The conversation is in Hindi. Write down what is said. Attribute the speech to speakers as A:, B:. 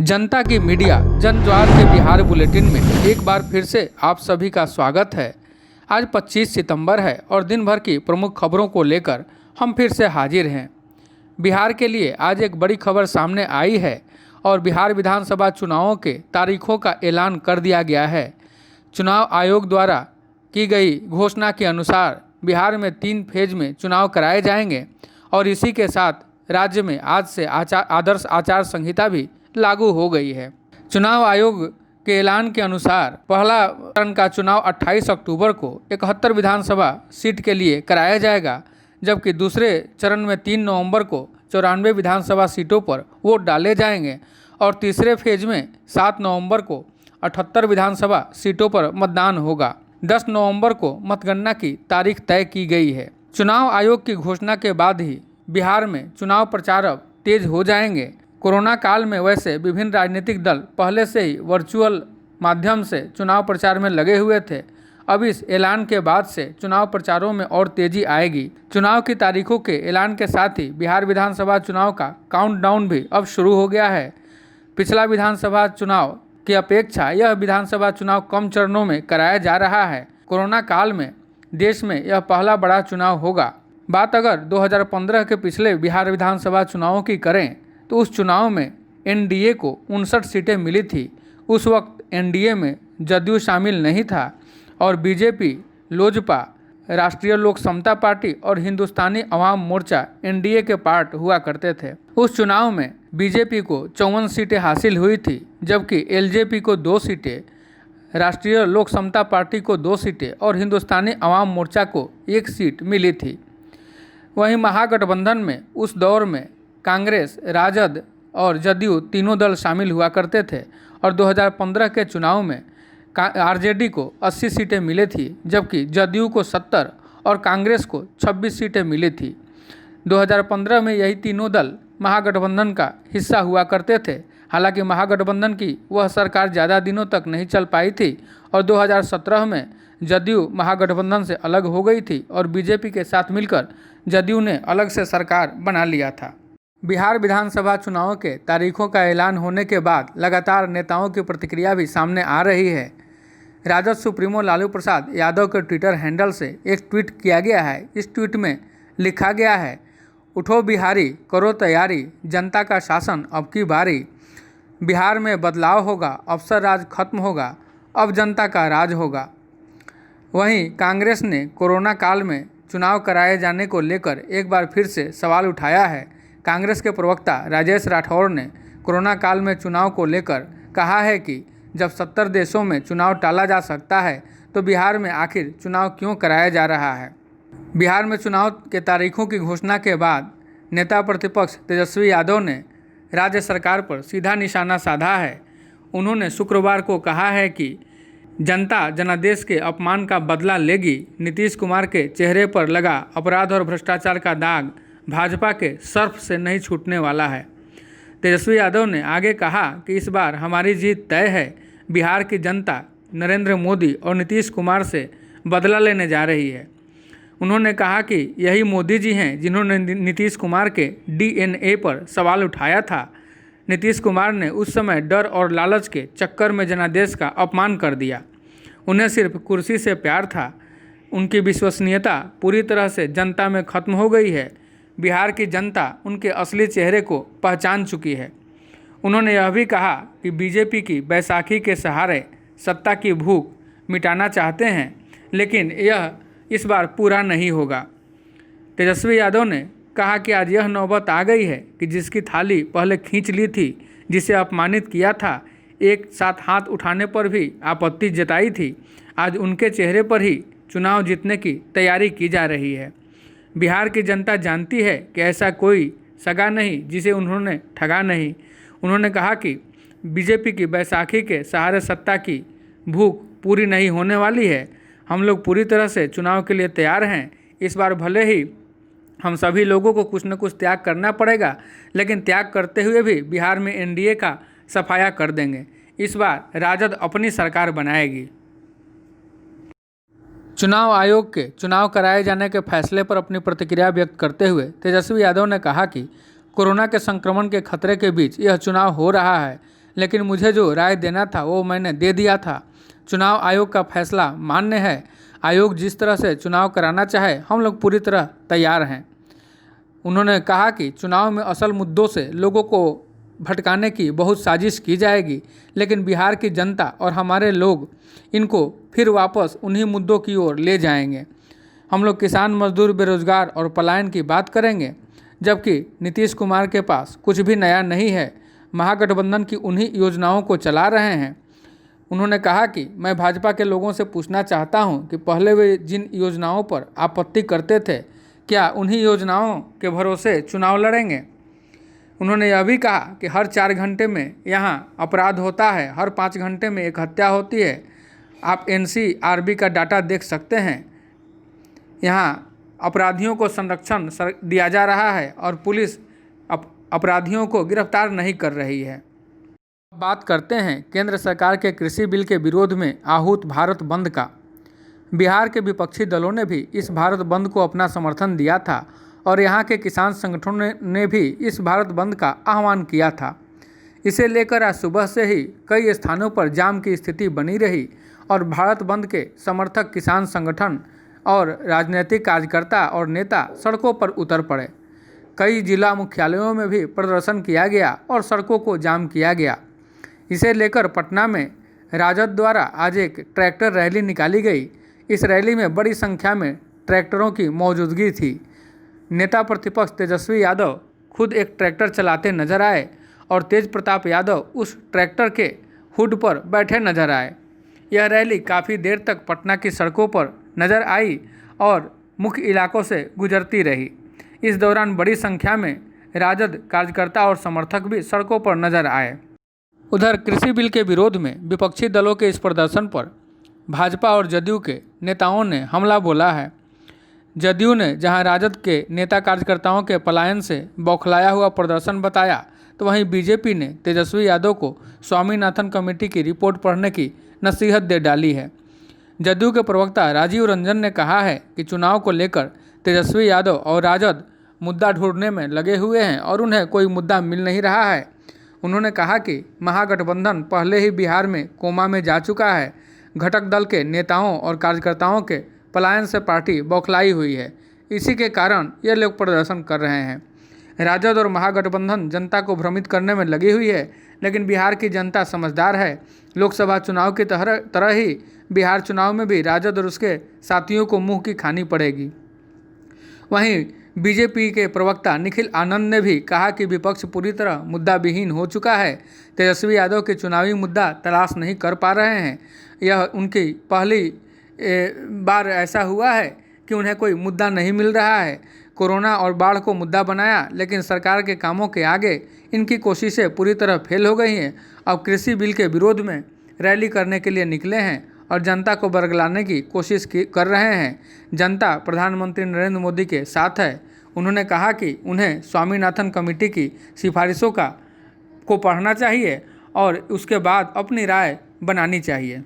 A: जनता की मीडिया जनज्वार के बिहार बुलेटिन में एक बार फिर से आप सभी का स्वागत है। आज 25 सितंबर है और दिन भर की प्रमुख खबरों को लेकर हम फिर से हाजिर हैं। बिहार के लिए आज एक बड़ी खबर सामने आई है और बिहार विधानसभा चुनावों के तारीखों का ऐलान कर दिया गया है। चुनाव आयोग द्वारा की गई घोषणा के अनुसार बिहार में 3 फेज में चुनाव कराए जाएंगे और इसी के साथ राज्य में आज से आदर्श आचार संहिता भी लागू हो गई है। चुनाव आयोग के ऐलान के अनुसार पहला चरण का चुनाव 28 अक्टूबर को 71 विधानसभा सीट के लिए कराया जाएगा, जबकि दूसरे चरण में 3 नवंबर को 94 विधानसभा सीटों पर वोट डाले जाएंगे और तीसरे फेज में 7 नवंबर को 78 विधानसभा सीटों पर मतदान होगा। 10 नवंबर को मतगणना की तारीख तय की गई है। चुनाव आयोग की घोषणा के बाद ही बिहार में चुनाव प्रचार अब तेज हो जाएंगे। कोरोना काल में वैसे विभिन्न राजनीतिक दल पहले से ही वर्चुअल माध्यम से चुनाव प्रचार में लगे हुए थे। अब इस ऐलान के बाद से चुनाव प्रचारों में और तेजी आएगी। चुनाव की तारीखों के ऐलान के साथ ही बिहार विधानसभा चुनाव का काउंटडाउन भी अब शुरू हो गया है। पिछला विधानसभा चुनाव की अपेक्षा यह विधानसभा चुनाव कम चरणों में कराया जा रहा है। कोरोना काल में देश में यह पहला बड़ा चुनाव होगा। बात अगर 2015 के पिछले बिहार विधानसभा चुनावों की करें तो उस चुनाव में एनडीए को 59 सीटें मिली थी। उस वक्त एनडीए में जदयू शामिल नहीं था और बीजेपी, लोजपा, राष्ट्रीय लोक समता पार्टी और हिंदुस्तानी अवाम मोर्चा एनडीए के पार्ट हुआ करते थे। उस चुनाव में बीजेपी को 54 सीटें हासिल हुई थी, जबकि एलजेपी को 2 सीटें, राष्ट्रीय लोक समता पार्टी को 2 सीटें और हिंदुस्तानी अवाम मोर्चा को 1 सीट मिली थी। वहीं महागठबंधन में उस दौर में कांग्रेस, राजद और जदयू तीनों दल शामिल हुआ करते थे और 2015 के चुनाव में आरजेडी को 80 सीटें मिली थी, जबकि जदयू को 70 और कांग्रेस को 26 सीटें मिली थी। 2015 में यही तीनों दल महागठबंधन का हिस्सा हुआ करते थे। हालांकि महागठबंधन की वह सरकार ज़्यादा दिनों तक नहीं चल पाई थी और 2017 में जदयू महागठबंधन से अलग हो गई थी और बीजेपी के साथ मिलकर जदयू ने अलग से सरकार बना लिया था। बिहार विधानसभा चुनाव के तारीखों का ऐलान होने के बाद लगातार नेताओं की प्रतिक्रिया भी सामने आ रही है। राजद सुप्रीमो लालू प्रसाद यादव के ट्विटर हैंडल से एक ट्वीट किया गया है। इस ट्वीट में लिखा गया है, उठो बिहारी, करो तैयारी, जनता का शासन अब की बारी। बिहार में बदलाव होगा, अफसर राज खत्म होगा, अब जनता का राज होगा। वहीं कांग्रेस ने कोरोना काल में चुनाव कराए जाने को लेकर एक बार फिर से सवाल उठाया है। कांग्रेस के प्रवक्ता राजेश राठौर ने कोरोना काल में चुनाव को लेकर कहा है कि जब 70 देशों में चुनाव टाला जा सकता है तो बिहार में आखिर चुनाव क्यों कराया जा रहा है। बिहार में चुनाव के तारीखों की घोषणा के बाद नेता प्रतिपक्ष तेजस्वी यादव ने राज्य सरकार पर सीधा निशाना साधा है। उन्होंने शुक्रवार को कहा है कि जनता जनादेश के अपमान का बदला लेगी। नीतीश कुमार के चेहरे पर लगा अपराध और भ्रष्टाचार का दाग भाजपा के सर्फ से नहीं छूटने वाला है। तेजस्वी यादव ने आगे कहा कि इस बार हमारी जीत तय है। बिहार की जनता नरेंद्र मोदी और नीतीश कुमार से बदला लेने जा रही है। उन्होंने कहा कि यही मोदी जी हैं जिन्होंने नीतीश कुमार के डीएनए पर सवाल उठाया था। नीतीश कुमार ने उस समय डर और लालच के चक्कर में जनादेश का अपमान कर दिया। उन्हें सिर्फ कुर्सी से प्यार था। उनकी विश्वसनीयता पूरी तरह से जनता में खत्म हो गई है। बिहार की जनता उनके असली चेहरे को पहचान चुकी है। उन्होंने यह भी कहा कि बीजेपी की बैसाखी के सहारे सत्ता की भूख मिटाना चाहते हैं, लेकिन यह इस बार पूरा नहीं होगा। तेजस्वी यादव ने कहा कि आज यह नौबत आ गई है कि जिसकी थाली पहले खींच ली थी, जिसे अपमानित किया था, एक साथ हाथ उठाने पर भी आपत्ति जताई थी, आज उनके चेहरे पर ही चुनाव जीतने की तैयारी की जा रही है। बिहार की जनता जानती है कि ऐसा कोई सगा नहीं जिसे उन्होंने ठगा नहीं। उन्होंने कहा कि बीजेपी की बैसाखी के सहारे सत्ता की भूख पूरी नहीं होने वाली है। हम लोग पूरी तरह से चुनाव के लिए तैयार हैं। इस बार भले ही हम सभी लोगों को कुछ न कुछ त्याग करना पड़ेगा, लेकिन त्याग करते हुए भी बिहार में एनडीए का सफाया कर देंगे। इस बार राजद अपनी सरकार बनाएगी। चुनाव आयोग के चुनाव कराए जाने के फैसले पर अपनी प्रतिक्रिया व्यक्त करते हुए तेजस्वी यादव ने कहा कि कोरोना के संक्रमण के खतरे के बीच यह चुनाव हो रहा है, लेकिन मुझे जो राय देना था वो मैंने दे दिया था। चुनाव आयोग का फैसला मान्य है। आयोग जिस तरह से चुनाव कराना चाहे हम लोग पूरी तरह तैयार हैं। उन्होंने कहा कि चुनाव में असल मुद्दों से लोगों को भटकाने की बहुत साजिश की जाएगी, लेकिन बिहार की जनता और हमारे लोग इनको फिर वापस उन्हीं मुद्दों की ओर ले जाएंगे। हम लोग किसान, मजदूर, बेरोजगार और पलायन की बात करेंगे, जबकि नीतीश कुमार के पास कुछ भी नया नहीं है। महागठबंधन की उन्हीं योजनाओं को चला रहे हैं। उन्होंने कहा कि मैं भाजपा के लोगों से पूछना चाहता हूं कि पहले वे जिन योजनाओं पर आपत्ति करते थे, क्या उन्हीं योजनाओं के भरोसे चुनाव लड़ेंगे। उन्होंने यह भी कहा कि हर 4 घंटे में यहाँ अपराध होता है, हर 5 घंटे में एक हत्या होती है। आप NCRB का डाटा देख सकते हैं। यहाँ अपराधियों को संरक्षण दिया जा रहा है और पुलिस अपराधियों को गिरफ्तार नहीं कर रही है। बात करते हैं केंद्र सरकार के कृषि बिल के विरोध में आहूत भारत बंद का। बिहार के विपक्षी दलों ने भी इस भारत बंद को अपना समर्थन दिया था और यहाँ के किसान संगठनों ने भी इस भारत बंद का आह्वान किया था। इसे लेकर आज सुबह से ही कई स्थानों पर जाम की स्थिति बनी रही और भारत बंद के समर्थक किसान संगठन और राजनीतिक कार्यकर्ता और नेता सड़कों पर उतर पड़े। कई जिला मुख्यालयों में भी प्रदर्शन किया गया और सड़कों को जाम किया गया। इसे लेकर पटना में राजद द्वारा आज एक ट्रैक्टर रैली निकाली गई। इस रैली में बड़ी संख्या में ट्रैक्टरों की मौजूदगी थी। नेता प्रतिपक्ष तेजस्वी यादव खुद एक ट्रैक्टर चलाते नजर आए और तेज प्रताप यादव उस ट्रैक्टर के हुड पर बैठे नजर आए। यह रैली काफ़ी देर तक पटना की सड़कों पर नजर आई और मुख्य इलाकों से गुजरती रही। इस दौरान बड़ी संख्या में राजद कार्यकर्ता और समर्थक भी सड़कों पर नजर आए। उधर कृषि बिल के विरोध में विपक्षी दलों के इस प्रदर्शन पर भाजपा और जदयू के नेताओं ने हमला बोला है। जदयू ने जहां राजद के नेता कार्यकर्ताओं के पलायन से बौखलाया हुआ प्रदर्शन बताया, तो वहीं बीजेपी ने तेजस्वी यादव को स्वामीनाथन कमेटी की रिपोर्ट पढ़ने की नसीहत दे डाली है। जदयू के प्रवक्ता राजीव रंजन ने कहा है कि चुनाव को लेकर तेजस्वी यादव और राजद मुद्दा ढूंढने में लगे हुए हैं और उन्हें कोई मुद्दा मिल नहीं रहा है। उन्होंने कहा कि महागठबंधन पहले ही बिहार में कोमा में जा चुका है। घटक दल के नेताओं और कार्यकर्ताओं के पलायन से पार्टी बौखलाई हुई है। इसी के कारण ये लोग प्रदर्शन कर रहे हैं। राजद और महागठबंधन जनता को भ्रमित करने में लगी हुई है, लेकिन बिहार की जनता समझदार है। लोकसभा चुनाव की तरह ही बिहार चुनाव में भी राजद और उसके साथियों को मुंह की खानी पड़ेगी। वहीं बीजेपी के प्रवक्ता निखिल आनंद ने भी कहा कि विपक्ष पूरी तरह मुद्दा विहीन हो चुका है। तेजस्वी यादव के चुनावी मुद्दा तलाश नहीं कर पा रहे हैं। यह उनकी पहली बार ऐसा हुआ है कि उन्हें कोई मुद्दा नहीं मिल रहा है। कोरोना और बाढ़ को मुद्दा बनाया, लेकिन सरकार के कामों के आगे इनकी कोशिशें पूरी तरह फेल हो गई हैं। अब कृषि बिल के विरोध में रैली करने के लिए निकले हैं और जनता को बरगलाने की कोशिश कर रहे हैं। जनता प्रधानमंत्री नरेंद्र मोदी के साथ है। उन्होंने कहा कि उन्हें स्वामीनाथन कमेटी की सिफारिशों को पढ़ना चाहिए और उसके बाद अपनी राय बनानी चाहिए।